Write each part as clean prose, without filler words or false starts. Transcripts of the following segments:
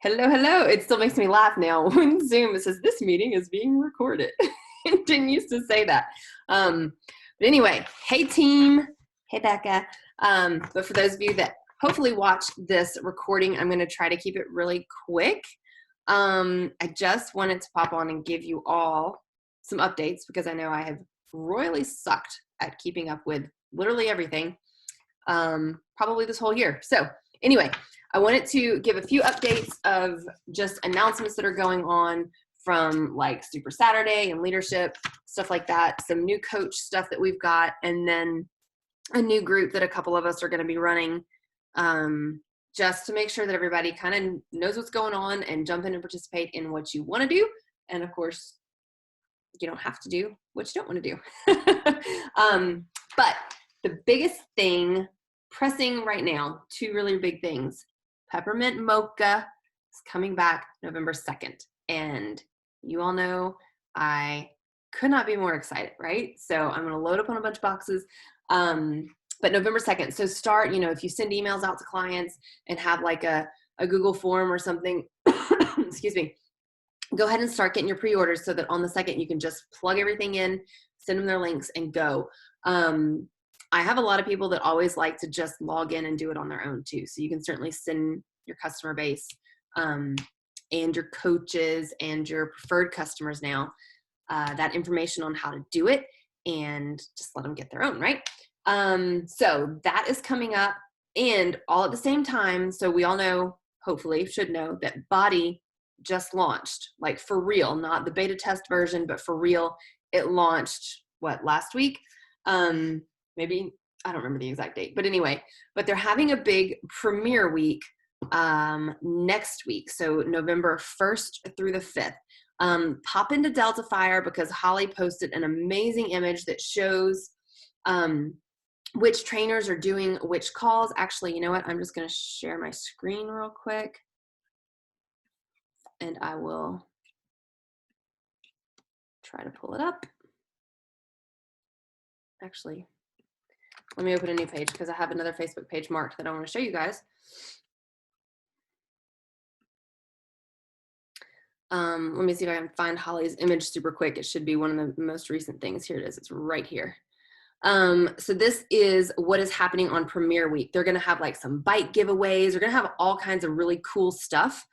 Hello, hello. It still makes me laugh now when Zoom it says this meeting is being recorded. It didn't used to say that. But anyway, hey team, hey Becca. But for those of you that hopefully watch this recording, I'm going to try to keep it really quick. I just wanted to pop on and give you all some updates because I know I have royally sucked at keeping up with literally everything, probably this whole year. So anyway, I wanted to give a few updates of just announcements that are going on from like Super Saturday and leadership, stuff like that, some new coach stuff that we've got, and then a new group that a couple of us are going to be running, just to make sure that everybody kind of knows what's going on and jump in and participate in what you want to do. And of course, you don't have to do what you don't want to do. But the biggest thing pressing right now, two really big things. Peppermint Mocha is coming back November 2nd. And you all know I could not be more excited, right? So I'm going to load up on a bunch of boxes. But November 2nd. So start, if you send emails out to clients and have like a Google form or something, excuse me, go ahead and start getting your pre-orders so that on the 2nd you can just plug everything in, send them their links and go. I have a lot of people that always like to just log in and do it on their own too. So you can certainly send your customer base and your coaches and your preferred customers now that information on how to do it and just let them get their own, right? So that is coming up, and all at the same time. So we all know, hopefully should know, that Body just launched, like for real, not the beta test version, but for real. It launched last week? Maybe, I don't remember the exact date, but anyway, but they're having a big premiere week next week. So November 1st through the 5th. Pop into Delta Fire because Holly posted an amazing image that shows which trainers are doing which calls. Actually, you know what? I'm just going to share my screen real quick and I will try to pull it up. Actually, let me open a new page because I have another Facebook page marked that I want to show you guys. Let me see if I can find Holly's image super quick. It should be one of the most recent things. Here it is. It's right here. So this is what is happening on Premiere Week. They're going to have like some bike giveaways. They're going to have all kinds of really cool stuff.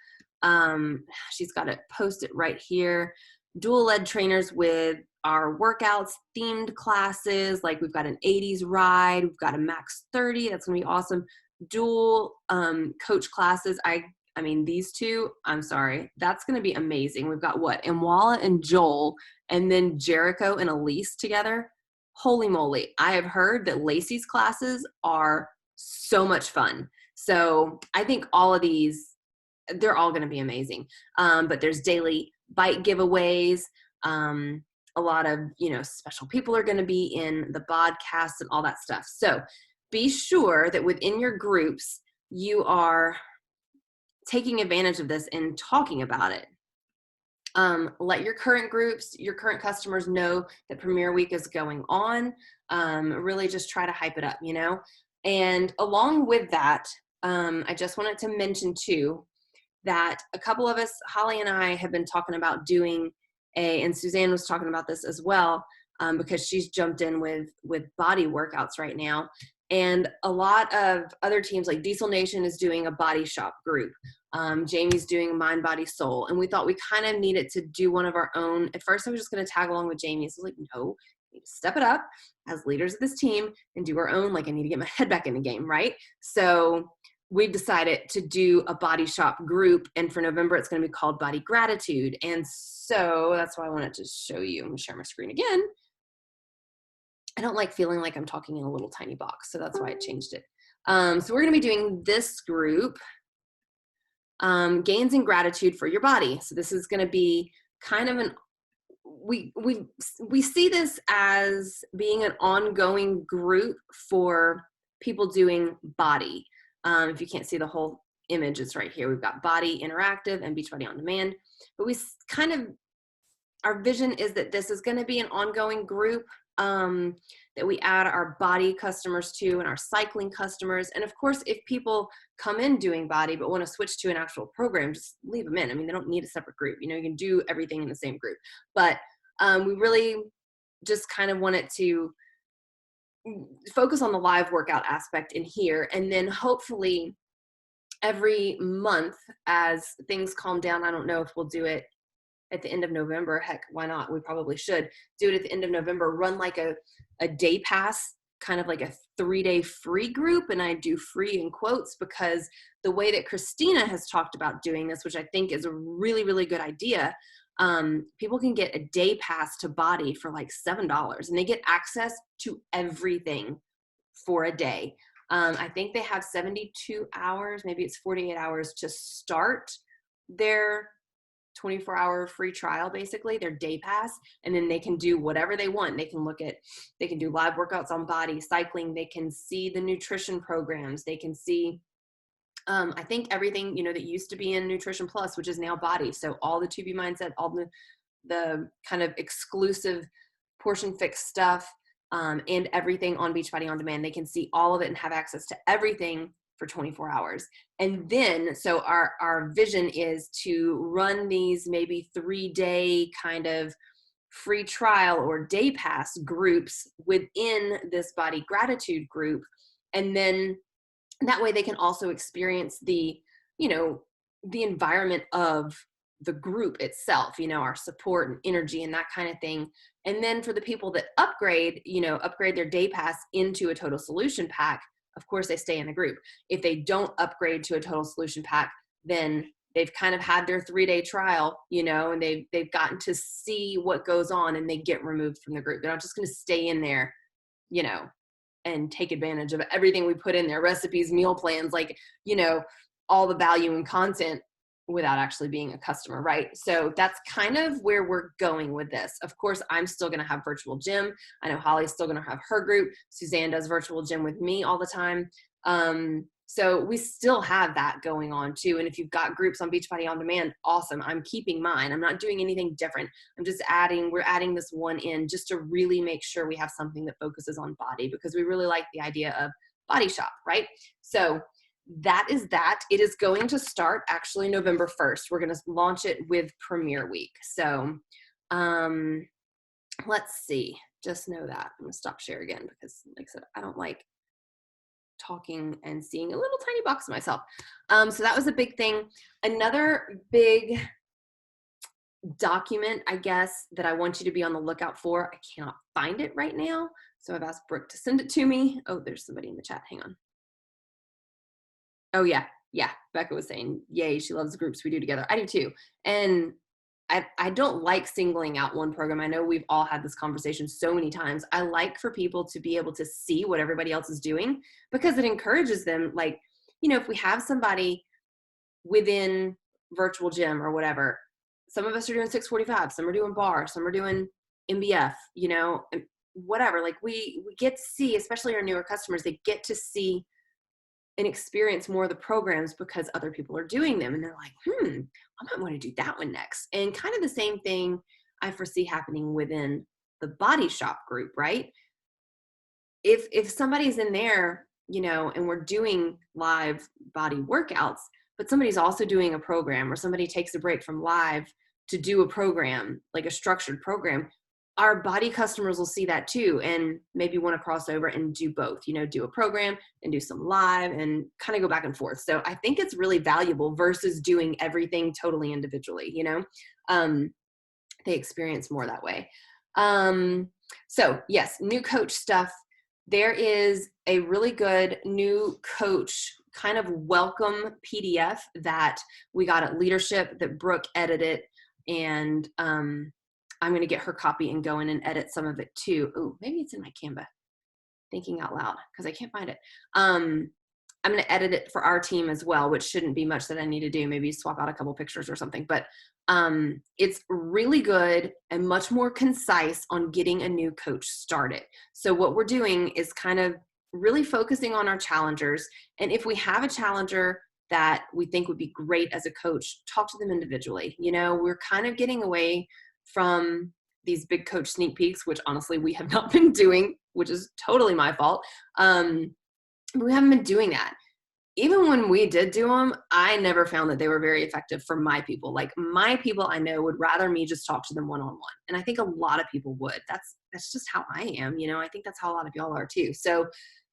She's got it posted right here. Dual led trainers with our workouts, themed classes. Like we've got an 80s ride. We've got a max 30. That's going to be awesome. Dual coach classes. I mean, these two, I'm sorry, that's going to be amazing. We've got Imwala and Joel, and then Jericho and Elise together. Holy moly. I have heard that Lacey's classes are so much fun. So I think all of these, they're all going to be amazing. But there's daily bike giveaways. A lot of, special people are going to be in the podcast and all that stuff. So be sure that within your groups, you are taking advantage of this and talking about it. Let your current groups, your current customers know that Premiere Week is going on. Really just try to hype it up, And along with that, I just wanted to mention too, that a couple of us, Holly and I, have been talking about doing and Suzanne was talking about this as well, because she's jumped in with body workouts right now. And a lot of other teams like Diesel Nation is doing a body shop group. Jamie's doing Mind, Body, Soul. And we thought we kind of needed to do one of our own. At first I was just going to tag along with Jamie. So I was like, no, we need to step it up as leaders of this team and do our own. Like I need to get my head back in the game, right? So we've decided to do a body shop group. And for November, it's going to be called Body Gratitude. And so that's why I wanted to show you. I'm going to share my screen again. I don't like feeling like I'm talking in a little tiny box, so that's why I changed it. So we're going to be doing this group, Gains in Gratitude for Your Body. So this is going to be kind of we see this as being an ongoing group for people doing body. If you can't see the whole image, it's right here. We've got Body Interactive and Beachbody On Demand. But our vision is that this is going to be an ongoing group. that we add our body customers to and our cycling customers. And of course, if people come in doing body but want to switch to an actual program, just leave them in. I mean, they don't need a separate group. You can do everything in the same group. But we really just kind of wanted to focus on the live workout aspect in here. And then hopefully every month as things calm down, I don't know if we'll do it at the end of November. Heck, why not? We probably should do it at the end of November, run like a day pass, kind of like a 3-day free group. And I do free in quotes because the way that Christina has talked about doing this, which I think is a really, really good idea, people can get a day pass to body for like $7 and they get access to everything for a day. I think they have 72 hours, maybe it's 48 hours to start their 24-hour free trial, basically their day pass. And then they can do whatever they want. They can do live workouts on body, cycling. They can see the nutrition programs. They can see, I think everything, that used to be in Nutrition Plus, which is now body. So all the 2B Mindset, all the kind of exclusive portion fix stuff, and everything on Beachbody On Demand. They can see all of it and have access to everything for 24 hours. And then, so our vision is to run these maybe 3-day kind of free trial or day pass groups within this body gratitude group. And then that way they can also experience the environment of the group itself, our support and energy and that kind of thing. And then for the people that upgrade their day pass into a total solution pack, of course they stay in the group. If they don't upgrade to a total solution pack, then they've kind of had their 3-day trial, and they've gotten to see what goes on and they get removed from the group. They're not just going to stay in there, and take advantage of everything we put in there, recipes, meal plans, all the value and content without actually being a customer, right? So that's kind of where we're going with this. Of course, I'm still going to have virtual gym. I know Holly's still going to have her group. Suzanne does virtual gym with me all the time. So we still have that going on too. And if you've got groups on Beachbody On Demand, awesome. I'm keeping mine. I'm not doing anything different. we're adding this one in just to really make sure we have something that focuses on body, because we really like the idea of body shop, right? So that is that. It is going to start actually November 1st. We're going to launch it with Premiere Week. So let's see. Just know that. I'm going to stop share again because, like I said, I don't like talking and seeing a little tiny box of myself. So that was a big thing. Another big document, I guess, that I want you to be on the lookout for. I cannot find it right now. So I've asked Brooke to send it to me. Oh, there's somebody in the chat. Hang on. Oh, yeah. Becca was saying, yay, she loves the groups we do together. I do too. And I don't like singling out one program. I know we've all had this conversation so many times. I like for people to be able to see what everybody else is doing, because it encourages them. Like, if we have somebody within virtual gym or whatever, some of us are doing 645, some are doing bar, some are doing MBF, whatever. Like we get to see, especially our newer customers, they get to see and experience more of the programs because other people are doing them. And they're like, I might want to do that one next. And kind of the same thing I foresee happening within the body shop group, right? If somebody's in there, and we're doing live body workouts, but somebody's also doing a program, or somebody takes a break from live to do a program, like a structured program, our body customers will see that too, and maybe want to cross over and do both, do a program and do some live and kind of go back and forth. So I think it's really valuable versus doing everything totally individually, they experience more that way. So yes, new coach stuff. There is a really good new coach kind of welcome PDF that we got at Leadership that Brooke edited, and I'm going to get her copy and go in and edit some of it too. Oh, maybe it's in my Canva. Thinking out loud because I can't find it. I'm going to edit it for our team as well, which shouldn't be much that I need to do. Maybe swap out a couple pictures or something. But it's really good and much more concise on getting a new coach started. So what we're doing is kind of really focusing on our challengers. And if we have a challenger that we think would be great as a coach, talk to them individually. We're kind of getting away from these big coach sneak peeks, which honestly we have not been doing which is totally my fault. But we haven't been doing that. Even when we did do them, I never found that they were very effective for my people. Like my people I know would rather me just talk to them one-on-one. And I think a lot of people would. That's just how I am. I think that's how a lot of y'all are too. So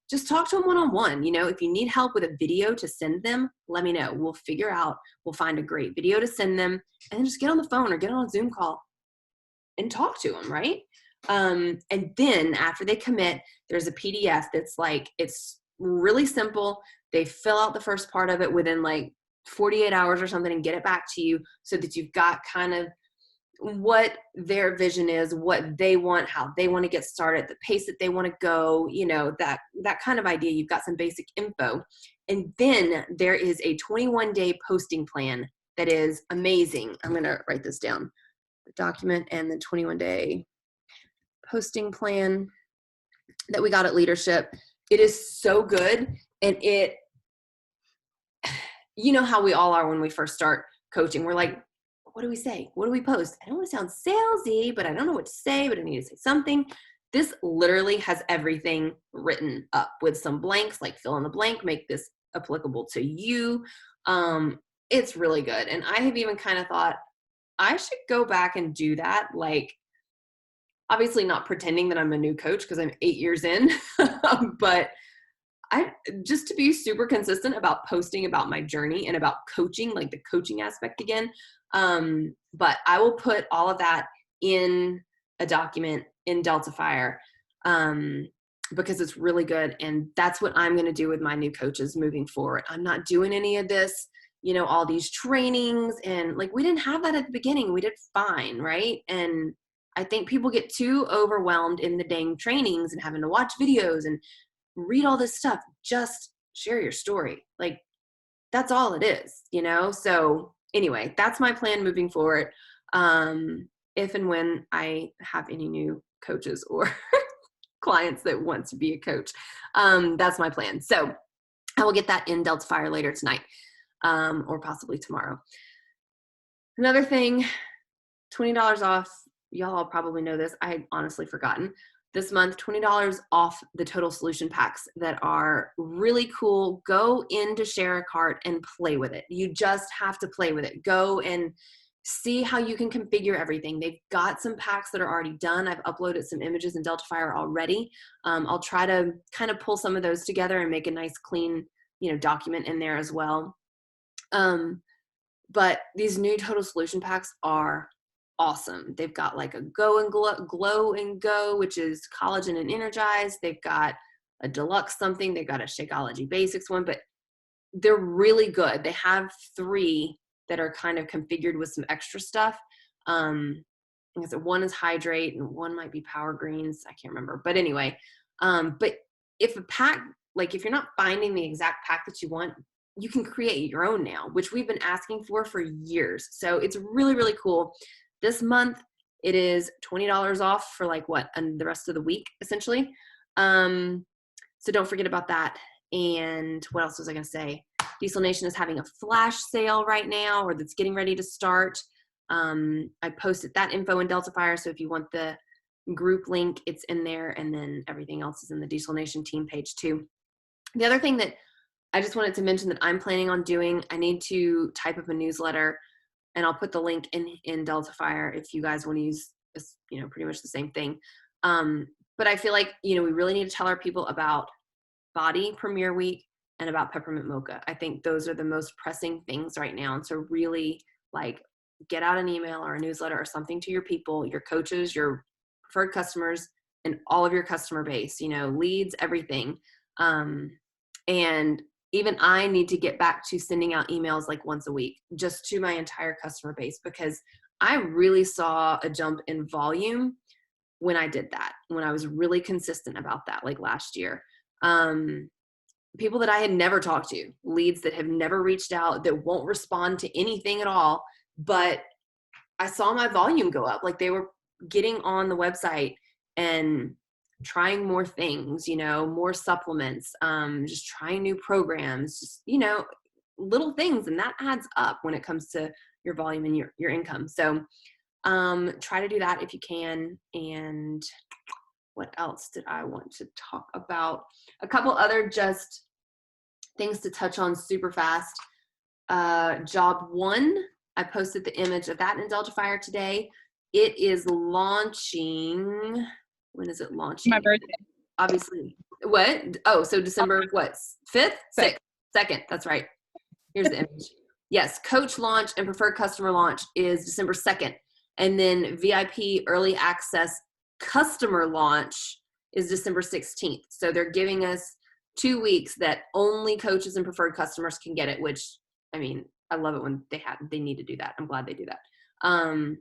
just talk to them one-on-one. If you need help with a video to send them, let me know. We'll find a great video to send them, and then just get on the phone or get on a Zoom call and talk to them, right? And then after they commit, there's a PDF that's like, it's really simple. They fill out the first part of it within like 48 hours or something and get it back to you, so that you've got kind of what their vision is, what they want, how they want to get started, the pace that they want to go, that kind of idea. You've got some basic info. And then there is a 21-day posting plan that is amazing. I'm going to write this down. The document and the 21-day posting plan that we got at Leadership. It is so good. And you know how we all are when we first start coaching. We're like, what do we say? What do we post? I don't want to sound salesy, but I don't know what to say, but I need to say something. This literally has everything written up with some blanks, like fill in the blank, make this applicable to you. It's really good. And I have even kind of thought I should go back and do that. Like, obviously not pretending that I'm a new coach because I'm 8 years in, but just to be super consistent about posting about my journey and about coaching, like the coaching aspect again. But I will put all of that in a document in Deltafire, because it's really good. And that's what I'm going to do with my new coaches moving forward. I'm not doing any of this, all these trainings, and like, we didn't have that at the beginning. We did fine. Right. And I think people get too overwhelmed in the dang trainings and having to watch videos and read all this stuff. Just share your story. Like, that's all it is, So anyway, that's my plan moving forward. If and when I have any new coaches or clients that want to be a coach, that's my plan. So I will get that in Deltafire later tonight, or possibly tomorrow. Another thing, $20 off. Y'all all probably know this. I had honestly forgotten. This month, $20 off the Total Solution Packs that are really cool. Go into Share a Cart and play with it. You just have to play with it. Go and see how you can configure everything. They've got some packs that are already done. I've uploaded some images in Deltafire already. I'll try to kind of pull some of those together and make a nice clean, document in there as well. But these new Total Solution Packs are awesome. They've got like a glow and go, which is collagen and energize. They've got a deluxe something. They've got a Shakeology Basics one, but they're really good. They have 3 that are kind of configured with some extra stuff. I guess one is hydrate and one might be power greens. I can't remember, but anyway, but if a pack, like if you're not finding the exact pack that you want, you can create your own now, which we've been asking for years. So it's really, really cool. This month, it is $20 off for and the rest of the week, essentially. So don't forget about that. And what else was I going to say? Diesel Nation is having a flash sale right now, or that's getting ready to start. I posted that info in Deltafire, so if you want the group link, it's in there, and then everything else is in the Diesel Nation team page too. The other thing that I just wanted to mention that I'm planning on doing, I need to type up a newsletter, and I'll put the link in Deltafire if you guys want to use this, pretty much the same thing. But I feel like, we really need to tell our people about Body Premiere Week and about Peppermint Mocha. I think those are the most pressing things right now. And so really get out an email or a newsletter or something to your people, your coaches, your preferred customers, and all of your customer base, leads, everything. And even I need to get back to sending out emails once a week, just to my entire customer base, because I really saw a jump in volume when I did that, when I was really consistent about that, last year. People that I had never talked to, leads that have never reached out, that won't respond to anything at all, but I saw my volume go up. They were getting on the website and trying more things, more supplements, just trying new programs, just, little things. And that adds up when it comes to your volume and your income. So try to do that if you can. And what else did I want to talk about? A couple other just things to touch on super fast. Job 1, I posted the image of that in Deltafire today. It is launching. When is it launching? My birthday. Obviously. What? Oh, so December what? 5th? 6th? 2nd. That's right. Here's the image. Yes, coach launch and preferred customer launch is December 2nd. And then VIP early access customer launch is December 16th. So they're giving us 2 weeks that only coaches and preferred customers can get it, which, I mean, I love it when they need to do that. I'm glad they do that.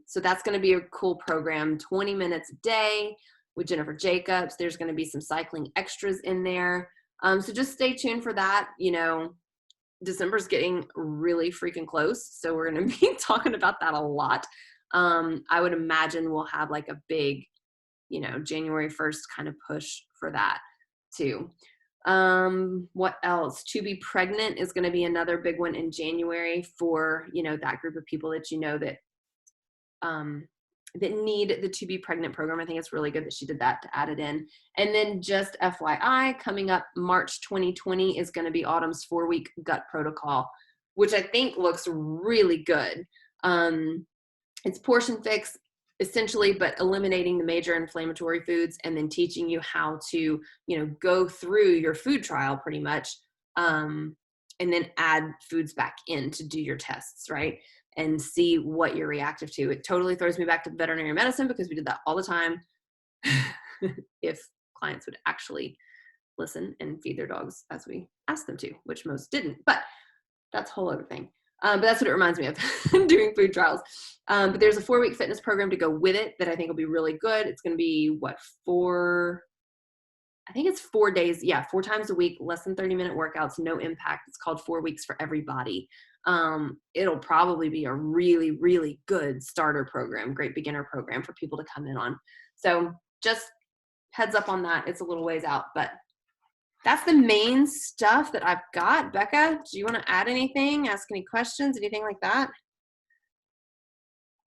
So that's going to be a cool program, 20 minutes a day with Jennifer Jacobs. There's going to be some cycling extras in there. So just stay tuned for that. You know, December's getting really freaking close. So we're going to be talking about that a lot. I would imagine we'll have like a big, you know, January 1st kind of push for that too. What else? To be pregnant is going to be another big one in January for, you know, that group of people that you know that that need the To Be Pregnant program. I think it's really good that she did that to add it in. And then just FYI, coming up March 2020 is going to be Autumn's 4-week gut protocol, which I think looks really good. It's portion fix essentially, but eliminating the major inflammatory foods and then teaching you how to, you know, go through your food trial pretty much, and then add foods back in to do your tests, right? And see what you're reactive to. It totally throws me back to veterinary medicine because we did that all the time. If clients would actually listen and feed their dogs as we asked them to, which most didn't, but that's a whole other thing. But that's what it reminds me of, doing food trials. But there's a 4-week fitness program to go with it that I think will be really good. It's going to be I think it's 4 days. Yeah, 4 times a week, less than 30-minute workouts, no impact. It's called 4 Weeks for Everybody. It'll probably be a really, really good starter program, great beginner program for people to come in on. So just heads up on that. It's a little ways out, but that's the main stuff that I've got. Becca, do you want to add anything, ask any questions, anything like that?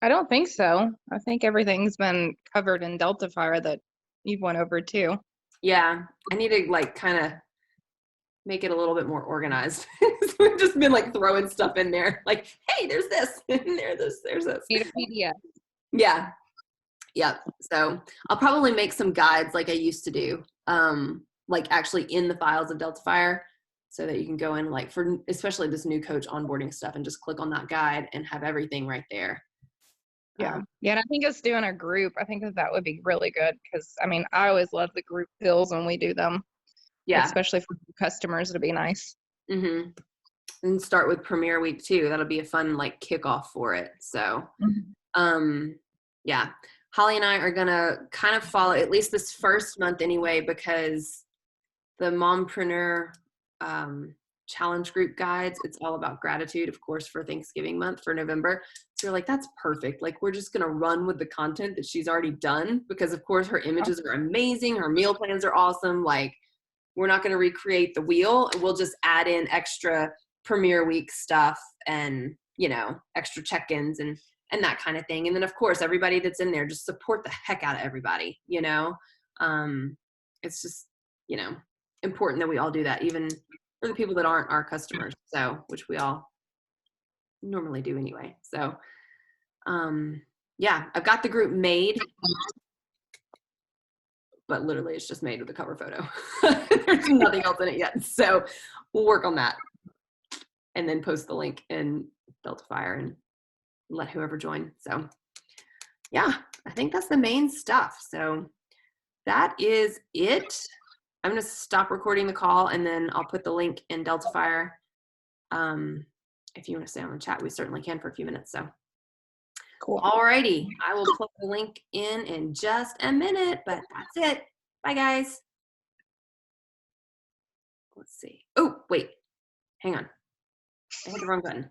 I don't think so. I think everything's been covered in Deltafire that you've went over too. Yeah, I need to like kind of make it a little bit more organized. So we've just been like throwing stuff in there, like, hey, there's this, and there's this. Need a PDF. Yeah. Yep. So I'll probably make some guides like I used to do, like actually in the files of Deltafire, so that you can go in like for especially this new coach onboarding stuff and just click on that guide and have everything right there. Yeah. Yeah. And I think us doing a group, I think that would be really good because, I mean, I always love the group fills when we do them. Yeah. Especially for customers, it'd be nice. Mm-hmm. And start with Premiere Week too. That'll be a fun like kickoff for it. So, yeah. Holly and I are going to kind of follow at least this first month anyway, because the Mompreneur challenge group guides, it's all about gratitude, of course, for Thanksgiving month for November. So you're like, that's perfect. Like, we're just going to run with the content that she's already done because, of course, her images are amazing. Her meal plans are awesome. Like, we're not going to recreate the wheel. We'll just add in extra Premiere Week stuff and, you know, extra check-ins and that kind of thing. And then, of course, everybody that's in there, just support the heck out of everybody, you know. It's just, you know, important that we all do that, even for the people that aren't our customers, so which we all normally do anyway. So yeah, I've got the group made, but literally it's just made with a cover photo. There's nothing else in it yet, so we'll work on that and then post the link in Deltafire and let whoever join. So yeah, I think that's the main stuff. So that is it. I'm going to stop recording the call and then I'll put the link in Deltafire. If you want to stay on the chat, we certainly can for a few minutes. So cool. Alrighty. I will plug the link in just a minute, but that's it. Bye, guys. Let's see. Oh, wait. Hang on. I hit the wrong button.